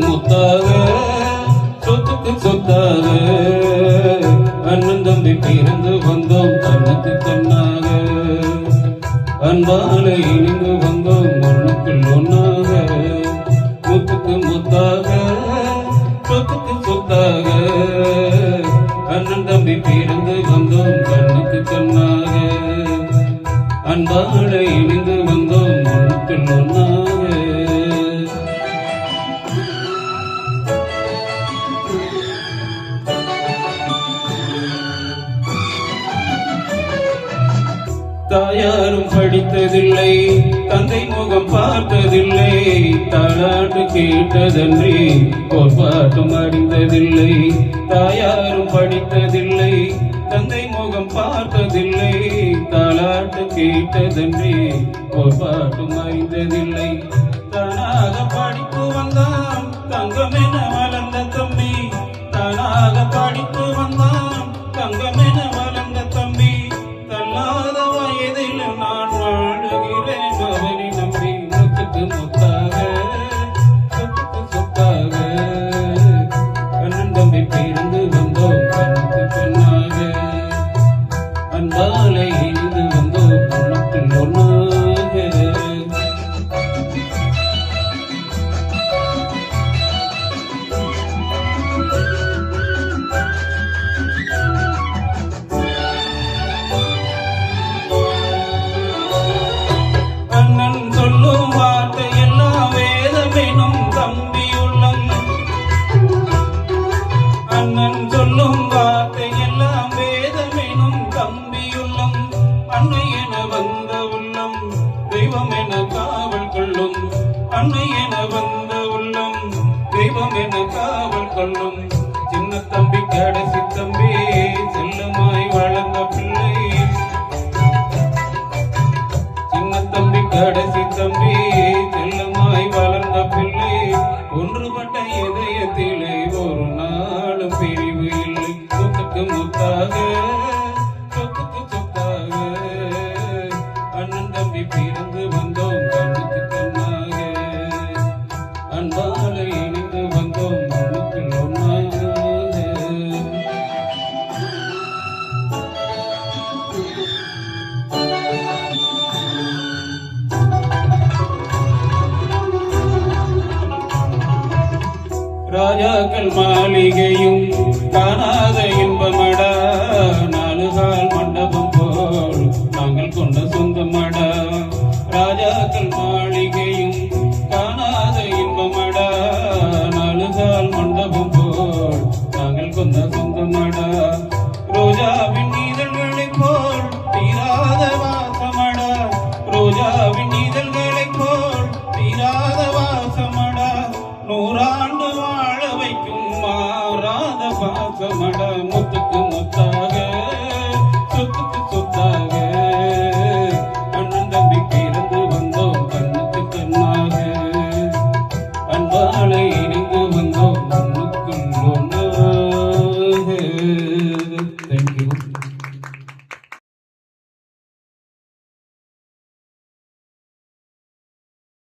முத்தாக சொத்துக்கு சொத்தாக அண்ணன் தம்பி பிறந்து வந்தோம் கண்ணுக்கு கண்ணாக அன்பாலே இணைந்து வந்தோம் ஒண்ணுக்குள் ஒன்னாக முத்துக்கு முத்தாக சொத்துக்கு சொத்தாக அண்ணன் தம்பி பிறந்து வந்தோம் கண்ணுக்கு கண்ணாக அன்பாலே இணைந்து வந்தோம் ஒண்ணுக்குள் ஒன்னாக தாயாரும் படித்ததில்லை தந்தை முகம் பார்த்ததில்லை தாலாட்டு கேட்டதன்றி ஒரு பாட்டும் அறிந்ததில்லை தாயாரும் படித்ததில்லை தந்தை முகம் பார்த்ததில்லை தாலாட்டு கேட்டதன்றி ஒரு பாட்டும் அறிந்ததில்லை தானாக படித்து வந்தான் தங்கமென வளர்ந்த தம்பி தானாக படித்து வந்தான் தங்கமென வளர்ந்த தம்பி தள்ளாத வயதில் நான் வாழுகிறேன் அவனை நம்பி முத்துக்கு முத்தாக சொத்துக்கு சொத்தாக அண்ணன் தம்பி பிறந்து வந்தோம் கண்ணுக்கு பெண்ணாக அன்பாலை இணைந்து வந்தோம் கண்ணுக்குள் ஒன்னாக சொல்லும் வார்த்தை எல்லாம் வேதமெனும் தம்பி உள்ளம் அண்ணன் சொல்லும் வார்த்தை எல்லாம் வேதமெனும் தம்பி உள்ளம் அன்னை என வந்த உள்ளம் தெய்வம் என காவல் கொள்ளும் அன்னை என வந்த உள்ளம் தெய்வம் என காவல் கொள்ளும் சின்ன தம்பி கடைசி தம்பி செல்லமாய் வளர்ந்த பிள்ளை தம்பி கடைசி தம்பி செல்லமாய் வளர்ந்த பிள்ளை ஒன்றுபட்ட இதயத்திலே ஒரு நாளும் பிரிவு இல்லை சொத்துக்கு முத்தாக சொத்துக்கு சொத்தாக அண்ணன் தம்பி பிறந்து வந்தோம் கண்ணுக்கு கண்ணாக அன்பாலை இணைந்து வந்தோம் மண்ணுக்குள் ஒன்னாக ராஜாக்கள் மாளிகையும் காணாத இன்பமடா நாலுகால் மண்டபம் போல் நாங்கள் கொண்ட சொந்தமடா ராஜாக்கள்